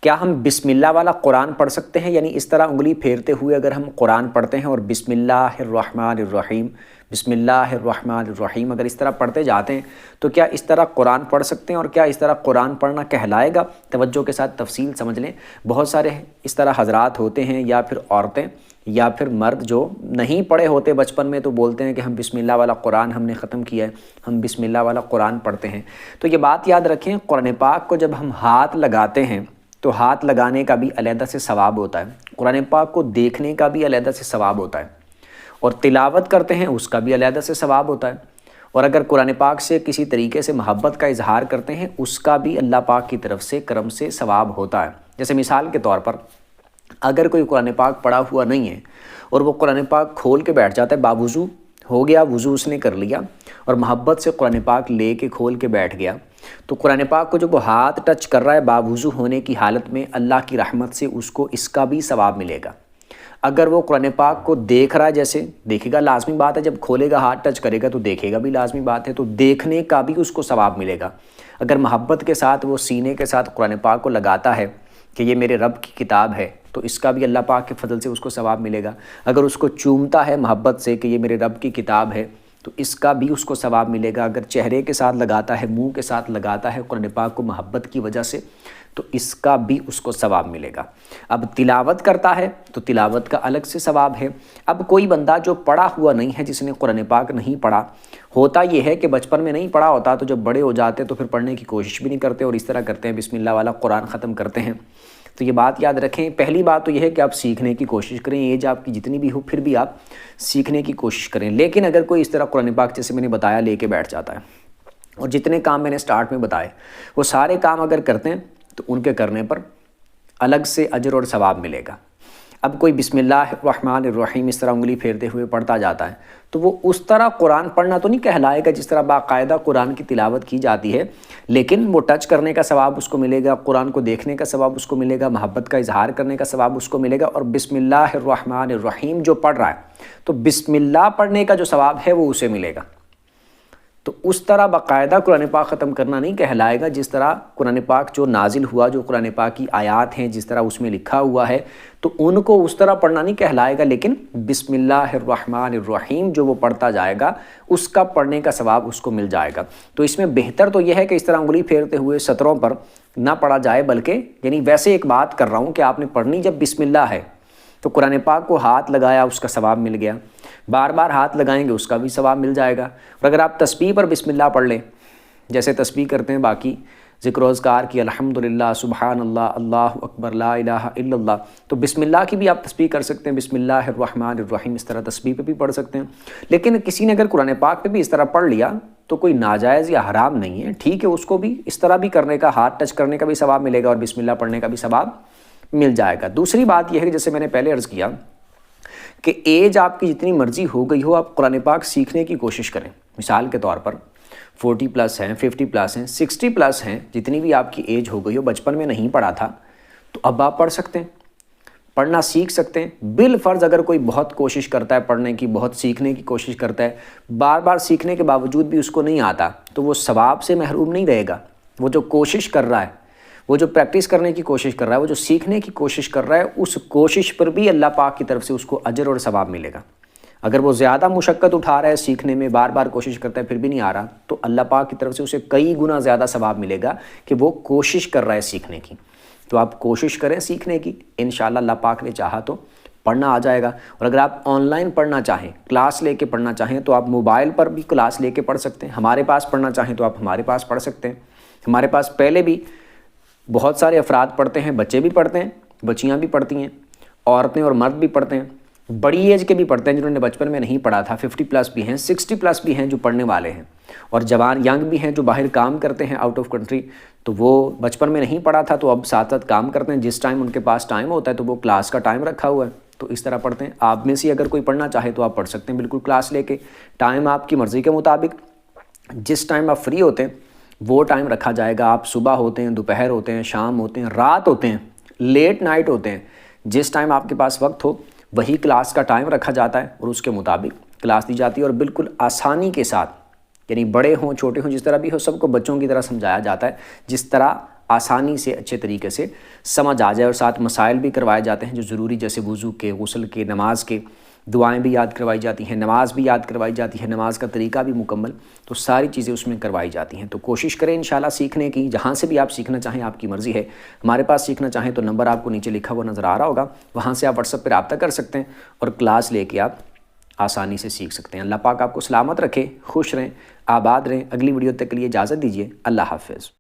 کیا ہم بسم اللہ والا قرآن پڑھ سکتے ہیں؟ یعنی اس طرح انگلی پھیرتے ہوئے اگر ہم قرآن پڑھتے ہیں اور بسم اللہ الرحمن الرحیم بسم اللہ الرحمن الرحیم اگر اس طرح پڑھتے جاتے ہیں تو کیا اس طرح قرآن پڑھ سکتے ہیں؟ اور کیا اس طرح قرآن پڑھنا کہلائے گا؟ توجہ کے ساتھ تفصیل سمجھ لیں۔ بہت سارے اس طرح حضرات ہوتے ہیں یا پھر عورتیں یا پھر مرد جو نہیں پڑھے ہوتے بچپن میں، تو بولتے ہیں کہ ہم بسم اللہ والا قرآن ہم نے ختم کیا ہے، ہم بسم اللہ والا قرآن پڑھتے ہیں۔ تو یہ بات یاد رکھیں، قرآن پاک کو جب ہم ہاتھ لگاتے ہیں تو ہاتھ لگانے کا بھی علیحدہ سے ثواب ہوتا ہے، قرآن پاک کو دیکھنے کا بھی علیحدہ سے ثواب ہوتا ہے، اور تلاوت کرتے ہیں اس کا بھی علیحدہ سے ثواب ہوتا ہے، اور اگر قرآن پاک سے کسی طریقے سے محبت کا اظہار کرتے ہیں اس کا بھی اللہ پاک کی طرف سے کرم سے ثواب ہوتا ہے۔ جیسے مثال کے طور پر اگر کوئی قرآن پاک پڑھا ہوا نہیں ہے اور وہ قرآن پاک کھول کے بیٹھ جاتا ہے، باوضو ہو گیا، وضو اس نے کر لیا اور محبت سے قرآن پاک لے کے کھول کے بیٹھ گیا، تو قرآن پاک کو جب وہ ہاتھ ٹچ کر رہا ہے باوضو ہونے کی حالت میں، اللہ کی رحمت سے اس کو اس کا بھی ثواب ملے گا۔ اگر وہ قرآن پاک کو دیکھ رہا ہے، جیسے دیکھے گا، لازمی بات ہے، جب کھولے گا ہاتھ ٹچ کرے گا تو دیکھے گا بھی، لازمی بات ہے، تو دیکھنے کا بھی اس کو ثواب ملے گا۔ اگر محبت کے ساتھ وہ سینے کے ساتھ قرآن پاک کو لگاتا ہے کہ یہ میرے رب کی کتاب ہے، تو اس کا بھی اللہ پاک کے فضل سے اس کو ثواب ملے گا۔ اگر اس کو چومتا ہے محبت سے کہ یہ میرے رب کی کتاب ہے، تو اس کا بھی اس کو ثواب ملے گا۔ اگر چہرے کے ساتھ لگاتا ہے، منہ کے ساتھ لگاتا ہے قرآن پاک کو محبت کی وجہ سے، تو اس کا بھی اس کو ثواب ملے گا۔ اب تلاوت کرتا ہے تو تلاوت کا الگ سے ثواب ہے۔ اب کوئی بندہ جو پڑھا ہوا نہیں ہے، جس نے قرآن پاک نہیں پڑھا، ہوتا یہ ہے کہ بچپن میں نہیں پڑھا ہوتا تو جب بڑے ہو جاتے تو پھر پڑھنے کی کوشش بھی نہیں کرتے اور اس طرح کرتے ہیں بسم اللہ والا قرآن ختم کرتے ہیں۔ تو یہ بات یاد رکھیں، پہلی بات تو یہ ہے کہ آپ سیکھنے کی کوشش کریں، ایج آپ کی جتنی بھی ہو پھر بھی آپ سیکھنے کی کوشش کریں۔ لیکن اگر کوئی اس طرح قرآن پاک جیسے میں نے بتایا لے کے بیٹھ جاتا ہے، اور جتنے کام میں نے سٹارٹ میں بتائے وہ سارے کام اگر کرتے ہیں تو ان کے کرنے پر الگ سے اجر اور ثواب ملے گا۔ اب کوئی بسم اللہ الرحمن الرحیم اس طرح انگلی پھیرتے ہوئے پڑھتا جاتا ہے تو وہ اس طرح قرآن پڑھنا تو نہیں کہلائے گا جس طرح باقاعدہ قرآن کی تلاوت کی جاتی ہے، لیکن وہ ٹچ کرنے کا ثواب اس کو ملے گا، قرآن کو دیکھنے کا ثواب اس کو ملے گا، محبت کا اظہار کرنے کا ثواب اس کو ملے گا، اور بسم اللہ الرحمن الرحیم جو پڑھ رہا ہے تو بسم اللہ پڑھنے کا جو ثواب ہے وہ اسے ملے گا۔ تو اس طرح باقاعدہ قرآن پاک ختم کرنا نہیں کہلائے گا، جس طرح قرآن پاک جو نازل ہوا، جو قرآن پاک کی آیات ہیں جس طرح اس میں لکھا ہوا ہے، تو ان کو اس طرح پڑھنا نہیں کہلائے گا، لیکن بسم اللہ الرحمن الرحیم جو وہ پڑھتا جائے گا اس کا پڑھنے کا ثواب اس کو مل جائے گا۔ تو اس میں بہتر تو یہ ہے کہ اس طرح انگلی پھیرتے ہوئے سطروں پر نہ پڑھا جائے، بلکہ یعنی ویسے ایک بات کر رہا ہوں کہ آپ نے پڑھنی جب بسم اللہ ہے تو قرآن پاک کو ہاتھ لگایا اس کا ثواب مل گیا، بار بار ہاتھ لگائیں گے اس کا بھی ثواب مل جائے گا۔ اور اگر آپ تسبیح پر بسم اللہ پڑھ لیں، جیسے تسبیح کرتے ہیں باقی ذکر و اذکار کی، الحمدللہ، سبحان اللہ، اللہ اکبر، لا الہ الا اللہ، تو بسم اللہ کی بھی آپ تسبیح کر سکتے ہیں، بسم اللہ الرحمن الرحیم اس طرح تسبیح پہ بھی پڑھ سکتے ہیں۔ لیکن کسی نے اگر قرآن پاک پہ بھی اس طرح پڑھ لیا تو کوئی ناجائز یا حرام نہیں ہے، ٹھیک ہے، اس کو بھی اس طرح بھی کرنے کا، ہاتھ ٹچ کرنے کا بھی ثواب ملے گا اور بسم اللہ پڑھنے کا بھی ثواب مل جائے گا۔ دوسری بات یہ ہے کہ جیسے میں نے پہلے عرض کیا کہ ایج آپ کی جتنی مرضی ہو گئی ہو، آپ قرآن پاک سیکھنے کی کوشش کریں۔ مثال کے طور پر 40 پلس ہیں، 50 پلس ہیں، 60 پلس ہیں، جتنی بھی آپ کی ایج ہو گئی ہو، بچپن میں نہیں پڑھا تھا تو اب آپ پڑھ سکتے ہیں، پڑھنا سیکھ سکتے ہیں۔ بالفرض اگر کوئی بہت کوشش کرتا ہے پڑھنے کی، بہت سیکھنے کی کوشش کرتا ہے، بار بار سیکھنے کے باوجود بھی اس کو نہیں آتا، تو وہ ثواب سے محروم نہیں رہے گا۔ وہ جو کوشش کر رہا ہے، وہ جو پریکٹس کرنے کی کوشش کر رہا ہے، وہ جو سیکھنے کی کوشش کر رہا ہے، اس کوشش پر بھی اللہ پاک کی طرف سے اس کو اجر اور ثواب ملے گا۔ اگر وہ زیادہ مشقت اٹھا رہا ہے سیکھنے میں، بار بار کوشش کرتا ہے پھر بھی نہیں آ رہا، تو اللہ پاک کی طرف سے اسے کئی گنا زیادہ ثواب ملے گا کہ وہ کوشش کر رہا ہے سیکھنے کی۔ تو آپ کوشش کریں سیکھنے کی، انشاءاللہ اللہ پاک نے چاہا تو پڑھنا آ جائے گا۔ اور اگر آپ آن لائن پڑھنا چاہیں، کلاس لے کے پڑھنا چاہیں، تو آپ موبائل پر بھی کلاس لے کے پڑھ سکتے ہیں۔ ہمارے پاس پڑھنا چاہیں تو آپ ہمارے پاس پڑھ سکتے ہیں۔ ہمارے پاس پہلے بھی بہت سارے افراد پڑھتے ہیں، بچے بھی پڑھتے ہیں، بچیاں بھی پڑھتی ہیں، عورتیں اور مرد بھی پڑھتے ہیں، بڑی ایج کے بھی پڑھتے ہیں جنہوں نے بچپن میں نہیں پڑھا تھا، 50 پلس بھی ہیں، 60 پلس بھی ہیں جو پڑھنے والے ہیں، اور جوان ینگ بھی ہیں جو باہر کام کرتے ہیں آؤٹ آف کنٹری، تو وہ بچپن میں نہیں پڑھا تھا تو اب ساتھ ساتھ کام کرتے ہیں، جس ٹائم ان کے پاس ٹائم ہوتا ہے تو وہ کلاس کا ٹائم رکھا ہوا ہے تو اس طرح پڑھتے ہیں۔ آپ میں سے اگر کوئی پڑھنا چاہے تو آپ پڑھ سکتے ہیں بالکل کلاس لے کے، ٹائم آپ کی مرضی کے مطابق، جس ٹائم آپ فری ہوتے ہیں وہ ٹائم رکھا جائے گا۔ آپ صبح ہوتے ہیں، دوپہر ہوتے ہیں، شام ہوتے ہیں، رات ہوتے ہیں، لیٹ نائٹ ہوتے ہیں، جس ٹائم آپ کے پاس وقت ہو وہی کلاس کا ٹائم رکھا جاتا ہے اور اس کے مطابق کلاس دی جاتی ہے، اور بالکل آسانی کے ساتھ، یعنی بڑے ہوں چھوٹے ہوں جس طرح بھی ہو، سب کو بچوں کی طرح سمجھایا جاتا ہے جس طرح آسانی سے اچھے طریقے سے سمجھ آ جائے، اور ساتھ مسائل بھی کروائے جاتے ہیں جو ضروری، جیسے وضو کے، غسل کے، نماز کے، دعائیں بھی یاد کروائی جاتی ہیں، نماز بھی یاد کروائی جاتی ہے، نماز کا طریقہ بھی مکمل، تو ساری چیزیں اس میں کروائی جاتی ہیں۔ تو کوشش کریں انشاءاللہ سیکھنے کی، جہاں سے بھی آپ سیکھنا چاہیں آپ کی مرضی ہے۔ ہمارے پاس سیکھنا چاہیں تو نمبر آپ کو نیچے لکھا ہوا نظر آ رہا ہوگا، وہاں سے آپ واٹس ایپ پہ رابطہ کر سکتے ہیں اور کلاس لے کے آپ آسانی سے سیکھ سکتے ہیں۔ اللہ پاک آپ کو سلامت رکھے، خوش رہیں، آباد رہیں۔ اگلی ویڈیو تک کے لیے اجازت دیجیے، اللہ حافظ۔